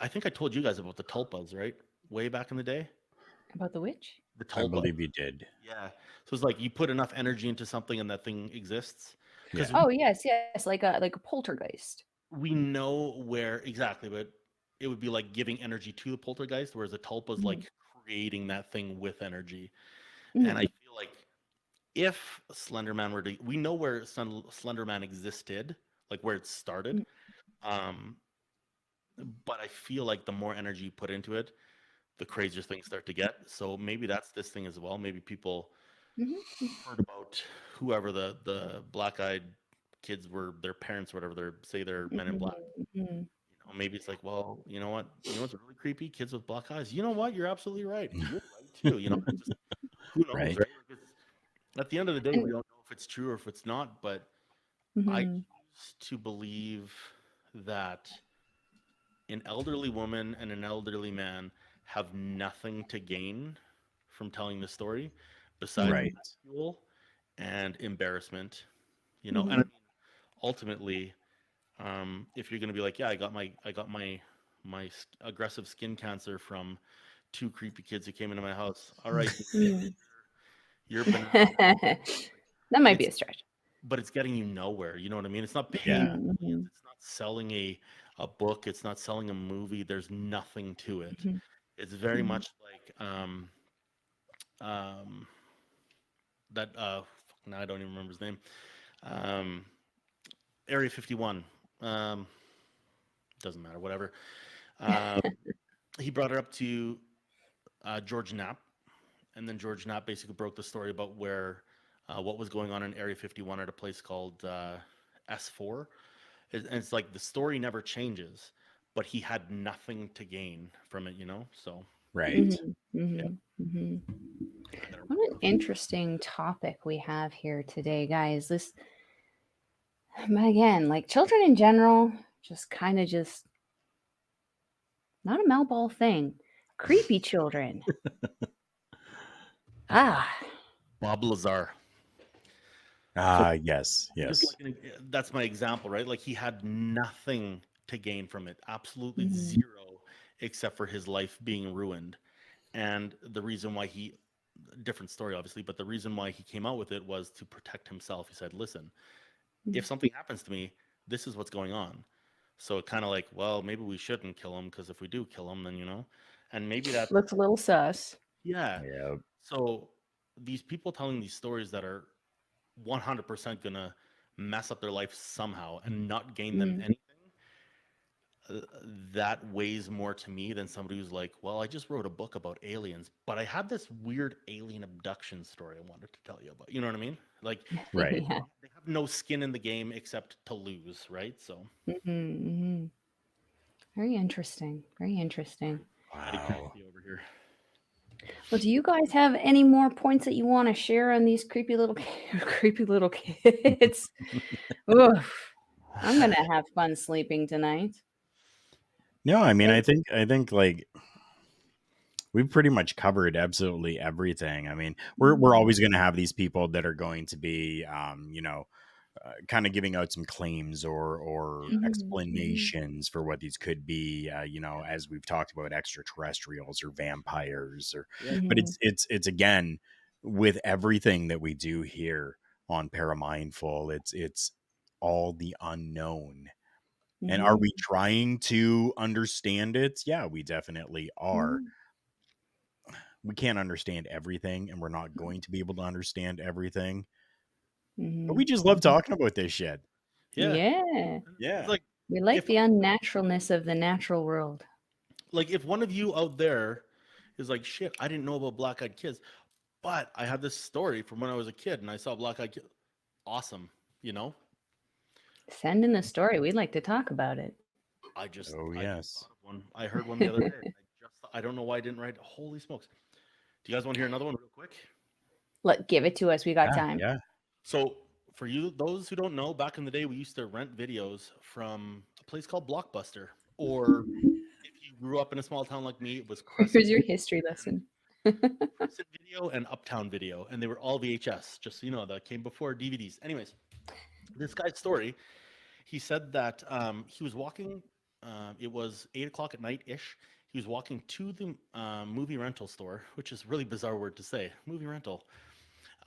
think I told you guys about the tulpas, right? Way back in the day. About the witch? The I tulpa. believe you did. Yeah. So it's like you put enough energy into something and that thing exists. Yeah. Oh yes, like a poltergeist. We know where exactly, but it would be like giving energy to the poltergeist, whereas a tulpa is like creating that thing with energy. And I feel like if Slenderman were to, we know where Slenderman existed, like where it started. But I feel like the more energy you put into it, the crazier things start to get. So maybe that's this thing as well. Maybe people heard about whoever the black-eyed kids were, their parents, or whatever. They're Men in Black. You know, maybe it's like, well, you know what? You know what's really creepy? Kids with black eyes. You know what? You're absolutely right. You're right too. You know, just, who knows, Right. right? Like at the end of the day, we don't know if it's true or if it's not. But I used to believe that an elderly woman and an elderly man have nothing to gain from telling the story besides ridicule and embarrassment, you know. And I mean, ultimately, if you're going to be like, yeah, I got my aggressive skin cancer from 2 creepy kids who came into my house. All right, you're that might be a stretch, but it's getting you nowhere. You know what I mean? It's not paying. It's not selling a book. It's not selling a movie. There's nothing to it. It's very Mhm. much like um, that. Now I don't even remember his name. Um, Area 51. Um, doesn't matter. Whatever. Um, he brought it up to George Knapp, and then George Knapp basically broke the story about where what was going on in Area 51 at a place called S4. And it's like the story never changes, but he had nothing to gain from it, you know? So, Right. Mhm. yeah. Mhm. Mhm. I better What an interesting topic we have here today, guys. This again, like children in general, just kind of just not a Melball thing. Creepy children. Ah. Bob Lazar. So Yes, just yes. like that's my example, right? Like he had nothing to gain from it, absolutely Mhm. zero, except for his life being ruined. And the reason why he, different story obviously, but the reason why he came out with it was to protect himself. He said, "Listen, if something happens to me, this is what's going on." So it kind of like, well, maybe we shouldn't kill him because if we do kill him, then and maybe that, Looks a little sus. yeah. Yeah. So these people telling these stories that are 100% gonna mess up their life somehow and not gain them Mm. anything, uh, that weighs more to me than somebody who's like, well, I just wrote a book about aliens, but I had this weird alien abduction story I wanted to tell you about. You know what I mean? Like Right. Yeah. they have no skin in the game except to lose, right? So Mhm. Very interesting. Very interesting. pretty Wow. creepy over here. Well, do you guys have any more points that you want to share on these creepy little creepy little kids? Oof. I'm gonna have fun sleeping tonight. No, I mean, Hey. I think like we've pretty much covered absolutely everything. I mean, we're Mhm. always going to have these people that are going to be, kind of giving out some claims or Mhm. Mhm. explanations for what these could be. As we've talked about, extraterrestrials or vampires, or Yeah. but Mhm. it's again with everything that we do here on Paramindful, it's all the unknown. And are Mhm. we trying to understand it? Yeah, we definitely are. Mhm. We can't understand everything, and we're not going to be able to understand everything. But we Mhm. just love Mhm. talking about this shit. Yeah. Yeah. It's Yeah. like We like if the unnaturalness of the natural world. if one of you out there is like, shit, I didn't know about black eyed kids, but I had this story from when I was a kid and I saw black eyed kids. Awesome, you know? Send in a story. We'd like to talk about it. Oh I just yes. thought of one. I heard one the other day. I don't know why I didn't write. Holy smokes! Do you guys want to hear another one real quick? Give it to us. We got Yeah. time. Yeah. So for you, those who don't know, back in the day, we used to rent videos from a place called Blockbuster, or if you grew up in a small town like me, it was Crescent Here's your history and lesson. Crescent Video and Uptown Video, and they were all VHS. Just so you know, that came before DVDs. Anyways, this guy's story. He said that he was walking. It was 8 o'clock at night ish. He was walking to the movie rental store, which is a really bizarre word to say, movie rental,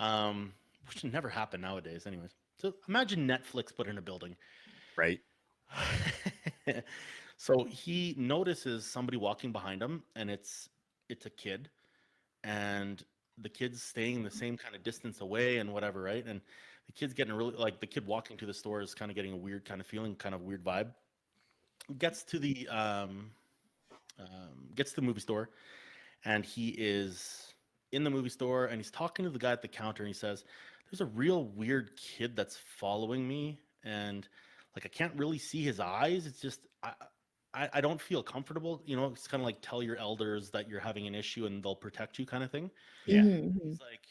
um, which never happen nowadays, anyways. So imagine Netflix but in a building. Right. So he notices somebody walking behind him, and it's a kid, and the kid's staying the same kind of distance away and whatever, right? And the kid's getting really like the kid walking to the store is kind of getting a weird kind of feeling, kind of weird vibe. Gets to the gets to the movie store, and he is in the movie store, and he's talking to the guy at the counter, and he says, "There's a real weird kid that's following me, and like I can't really see his eyes. It's just I don't feel comfortable. You know, it's kind of like tell your elders that you're having an issue, and they'll protect you, kind of thing." Yeah. He's like,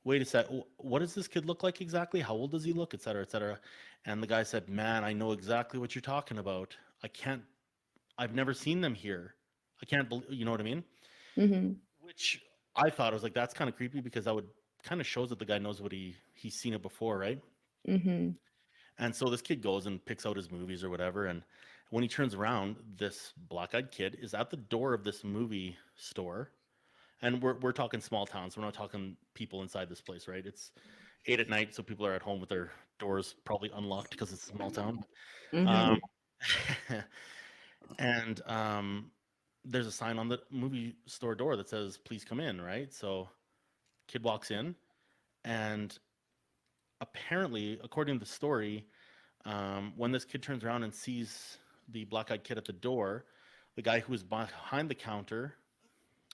"Wait a sec. What does this kid look like exactly? How old does he look, et cetera, et cetera?" And the guy said, "Man, I know exactly what you're talking about. I can't. I've never seen them here. I can't believe. You know what I mean?" Mhm. Which I thought, I was like, that's kind of creepy because that would kind of shows that the guy knows what he's seen it before, right? Mhm. And so this kid goes and picks out his movies or whatever, and when he turns around, this black-eyed kid is at the door of this movie store, and we're talking small towns. We're not talking people inside this place, right? It's 8 at night, so people are at home with their doors probably unlocked because it's a small town. Mhm. Um, and there's a sign on the movie store door that says, "Please come in," right? So kid walks in, and apparently, according to the story, when this kid turns around and sees the black-eyed kid at the door, the guy who was behind the counter,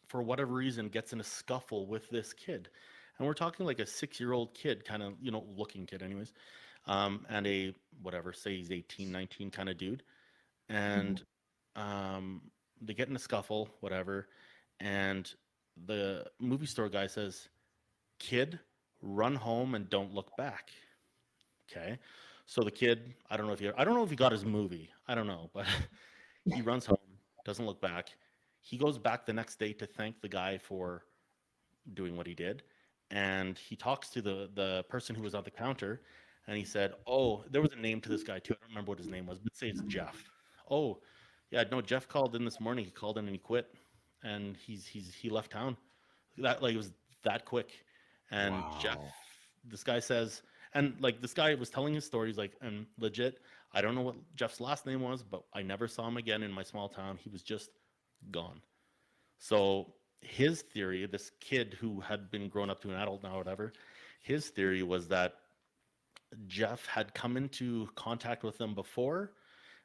for whatever reason, gets in a scuffle with this kid. And we're talking like a 6-year-old kid, kind of, looking kid anyways, and a, whatever, say he's 18, 19 kind of dude. And they get in a scuffle, whatever, and the movie store guy says, "Kid, run home and don't look back." Okay. So the kid, I don't know if he got his movie. I don't know, but he runs home, doesn't look back. He goes back the next day to thank the guy for doing what he did, and he talks to the person who was at the counter, and he said, "Oh, there was a name to this guy too. I don't remember what his name was, but say it's Jeff." "Oh, yeah, no, Jeff called in this morning. He called in and he quit, and he left town. That, like, it was that quick." And Jeff, Wow. this guy says, and like this guy was telling his story. He's like, "And legit, I don't know what Jeff's last name was, but I never saw him again in my small town. He was just gone." So his theory, this kid who had been grown up to an adult now, whatever, his theory was that Jeff had come into contact with them before,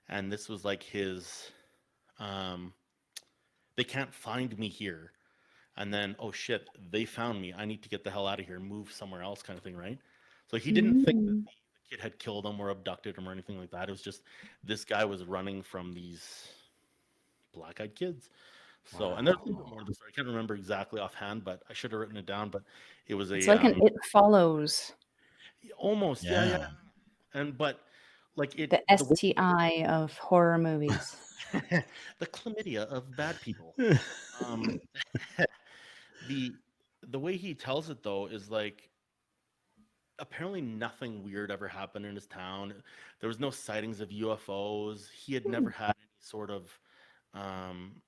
and this was like his, um, "They can't find me here." And then, "Oh shit, they found me. I need to get the hell out of here, move somewhere else," kind of thing, right? So he didn't think that Mm. the kid had killed him or abducted him or anything like that. It was just this guy was running from these black-eyed kids. So, and there's a little bit Wow. more to the story. I can't remember exactly offhand, but I should have written it down. But it was It's a like an It Follows, almost, yeah, yeah. Yeah. And but like the the way STI of horror movies. the chlamydia of bad people. Um, the the way he tells it though is like apparently nothing weird ever happened in his town. There was no sightings of UFOs. He had Hmm. never had any sort of um,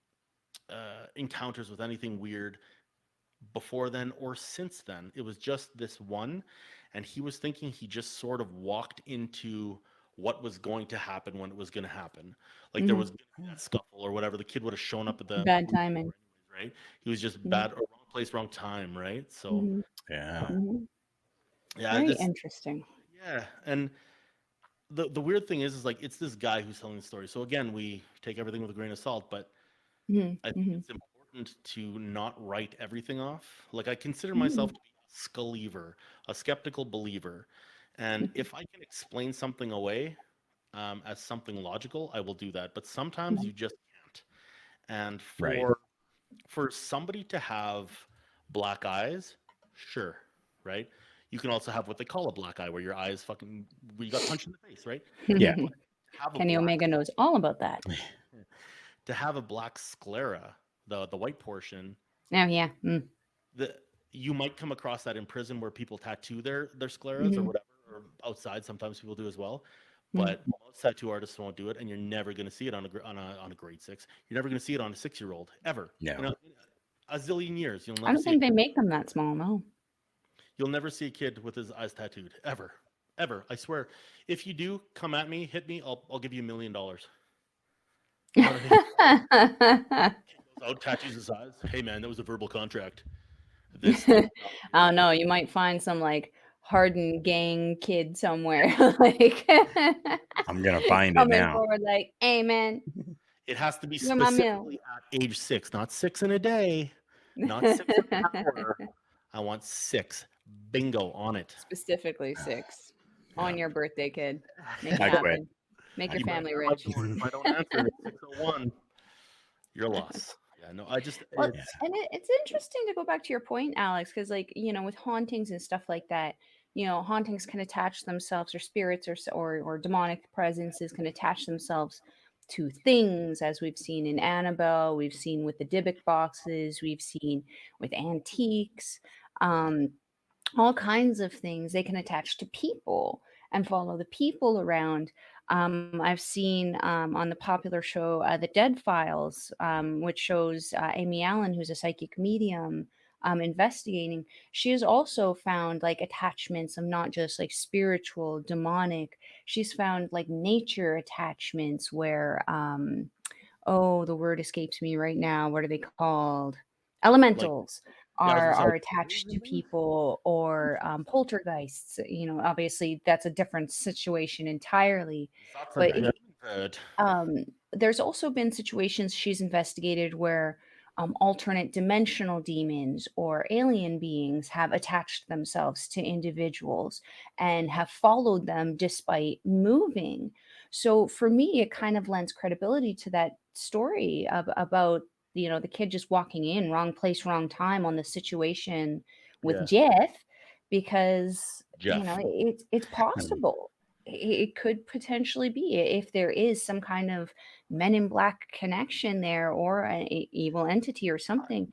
encounters with anything weird before then or since then. It was just this one, and he was thinking he just sort of walked into what was going to happen when it was going to happen. Like there Hmm. was gonna be that scuffle or whatever. The kid would have shown up at the Bad movie store timing. anyways, right? He was just Hmm. bad or wrong place, wrong time, right? So Hmm. Yeah. Hmm. yeah, Very this interesting. yeah, and the weird thing is like it's this guy who's telling the story. So again, we take everything with a grain of salt, but Hmm. I think Hmm. it's important to not write everything off. Like I consider Hmm. myself to be a sculiever, a skeptical believer, and if I can explain something away as something logical, I will do that. But sometimes you just can't. And Right. for somebody to have black eyes, sure, right? You can also have what they call a black eye, where your eyes fucking where you got punched in the face, right? Yeah. But to have a Kenny black Omega knows all about that. to have a black sclera, the white portion, Oh yeah. Mm. the you might come across that in prison where people tattoo their scleras or Hmm. whatever, or outside sometimes people do as well. Hmm. But most tattoo artists won't do it, and you're never going to see it on a grade 6. You're never going to see it on a 6-year-old ever. No. In a zillion years, you'll I never don't see think they make them that small. No. you'll never see a kid with his eyes tattooed ever, ever. I swear. If you do, come at me, hit me. I'll give you $1,000,000. You know what I mean? Goes out, tattoos his eyes. Hey man, that was a verbal contract. This did not I don't happen. know. You might find some like hardened gang kid somewhere, like I'm gonna find it coming now. forward, like, "Hey, man, It has to be you're my meal." specifically at age 6, not 6 in a day, not 6 in an hour. I want 6. Bingo on it. Specifically 6 Yeah. on your birthday, kid. Make it I quit. happen. Make your You better family be at my rich. door. If I don't answer at 6:01, you're lost. Yeah, no, I just Well, Yeah. it's and it's interesting to go back to your point, Alex, because like with hauntings and stuff like that, hauntings can attach themselves, or spirits, or demonic presences can attach themselves to things, as we've seen in Annabelle, we've seen with the Dybbuk boxes, we've seen with antiques, um, all kinds of things. They can attach to people and follow the people around. I've seen on the popular show The Dead Files, which shows Amy Allen, who's a psychic medium, investigating. She has also found like attachments of not just like spiritual, demonic. She's found like nature attachments where oh, the word escapes me right now. What are they called? Like, Elementals yeah, I was gonna say are like fairies attached and to things. people, or poltergeists. Obviously that's a different situation entirely. That's a But different bird. um, there's also been situations she's investigated where alternate dimensional demons or alien beings have attached themselves to individuals and have followed them despite moving. So for me, it kind of lends credibility to that story about the kid just walking in wrong place, wrong time on the situation with Yeah, Jeff, because Jeff. it's possible. It could potentially be if there is some kind of Men in Black connection there, or an evil entity or something.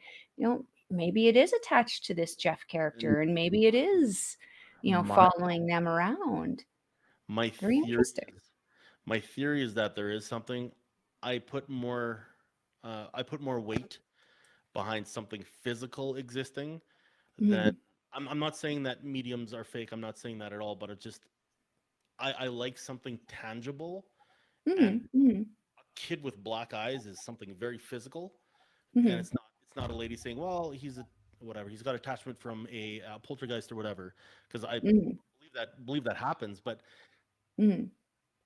Maybe it is attached to this Jeff And character, and maybe it is, my following them around. my Very theory interesting. is my theory is that there is something. I put more I put more weight behind something physical existing than Mhm. I'm not saying that mediums are fake. I'm not saying that at all, but it just I like something tangible, and Mhm. Mhm. a kid with black eyes is something very physical, and Mhm. it's not a lady saying, well, he's a whatever, he's got attachment from a poltergeist or whatever, because I Mhm. believe that happens, but Mhm.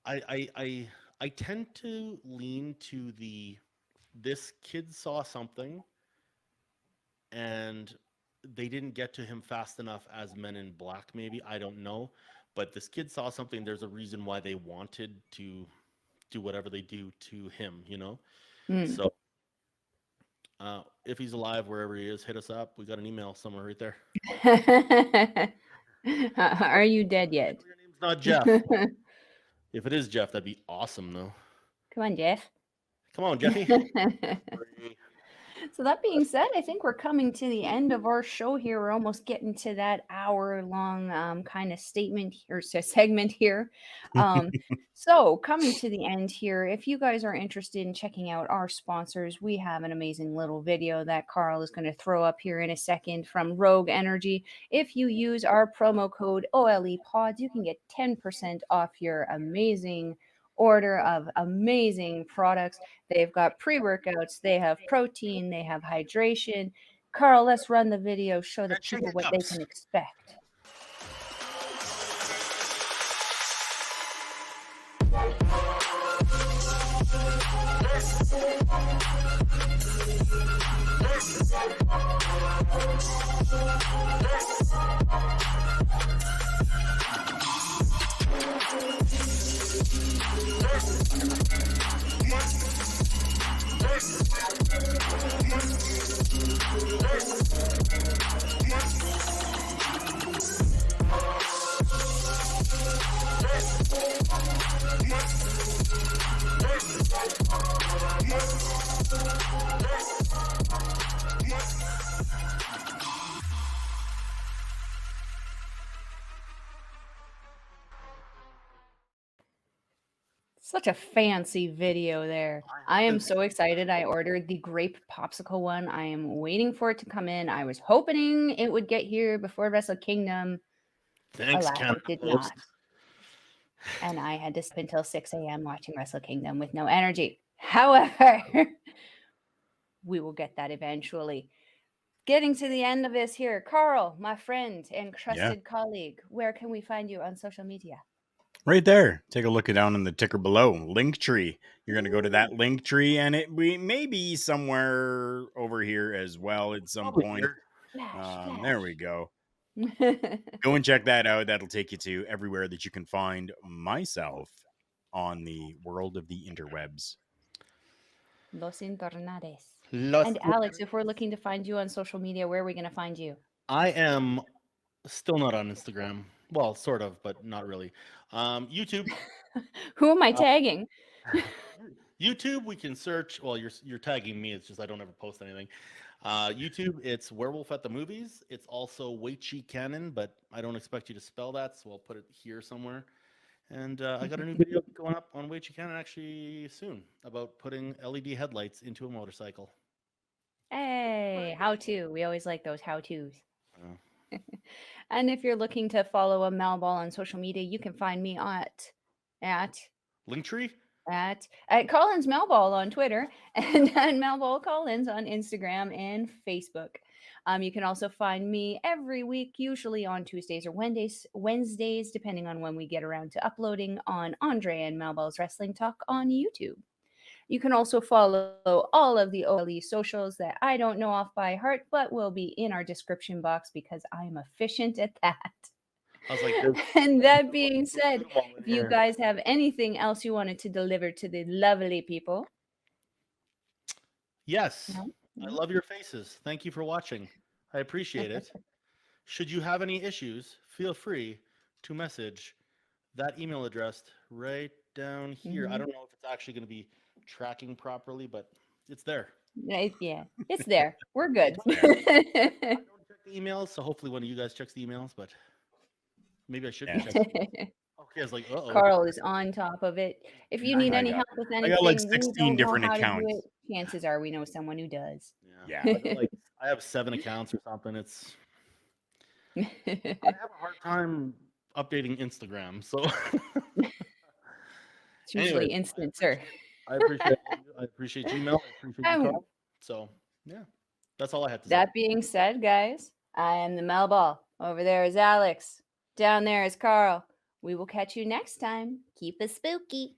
I I I I tend to lean to the this kid saw something and they didn't get to him fast enough as Men in Black, maybe, I don't know, but this kid saw something. There's a reason why they wanted to do whatever they do to him. Mhm. So if he's alive wherever he is, hit us up. We got an email somewhere right there. Are you dead yet? Hopefully your name's not Jeff. If it is Jeff, that'd be awesome though. Come on, Jeff. Come on, Jeffy. So that being said, I think we're coming to the end of our show here. We're almost getting to that hour-long kind of statement or segment here. Um, so coming to the end here, if you guys are interested in checking out our sponsors, we have an amazing little video that Karl is going to throw up here in a second from Rogue Energy. If you use our promo code OLEPODS, you can get 10% off your amazing order of amazing products. They've got pre-workouts, they have protein, they have hydration. Karl, let's run the video, show the And shake people your what they cups. can expect. Such a fancy video there. I I am haven't so excited. I ordered the grape popsicle one. I am waiting for it to come in. I was hoping it would get here before Wrestle Kingdom. Thanks, Alas, Canada it did Post. not. And I had to sleep until 6 a.m. watching Wrestle Kingdom with no energy. However, we will get that eventually. Getting to the end of this here, Karl, my friend and Yeah. trusted colleague, where can we find you on social media? Right there. Take a look down in the ticker below. Link tree. You're going to go to that link tree, and we may be somewhere over here as well at some Probably point. here. Flash, There we flash. go. Go and check that out. That'll take you to everywhere that you can find myself on the world of the interwebs. Los Internades. Los And Alex, if we're looking to find you on social media, where are we going to find you? I am still not on Instagram. Well, sort of, but not really. YouTube. Who am I Uh, tagging? YouTube, we can search. Well, you're tagging me. It's just I don't ever post anything. YouTube, it's Werewolf at the Movies. It's also Weichi Canon, but I don't expect you to spell that, so I'll put it here somewhere. And I got a new video going up on Weichi Canon actually soon about putting LED headlights into a motorcycle. Hey, how to. We always like those how to's. Uh, And if you're looking to follow a Melball on social media, you can find me at Linktree? at Collins Melball on Twitter and Melball Collins on Instagram and Facebook. You can also find me every week, usually on Tuesdays or Wednesdays, depending on when we get around to uploading, on Andre and Melball's Wrestling Talk on YouTube. You can also follow all of the OLE socials that I don't know off by heart, but will be in our description box because I'm efficient at that. I was like, there's And that being said, them all in if you here. guys have anything else you wanted to deliver to the lovely people, Yes, no? I love your faces. Thank you for watching. I appreciate it. Should you have any issues, feel free to message that email address right down here. I Mhm. don't know if it's actually going to be tracking properly, but it's there. Yeah, it's there. We're good. I don't check the emails, so hopefully one of you guys checks the emails, but maybe I shouldn't Yeah. check. Okay, I was like, uh-oh. Carl is on top of it. If you need I any got- help with I anything, got like we 16 don't know different how to do accounts. it, chances are we know someone who does. Yeah. Yeah. I got, like, I have 7 accounts or something. I have a hard time updating Instagram, so It's usually Anyways, instant, sir. I appreciate you. I appreciate you, Mel. I appreciate you, Um, Carl. So yeah, that's all I had to say. That being said, guys, I am the Melball. Over there is Alex. Down there is Carl. We will catch you next time. Keep it spooky.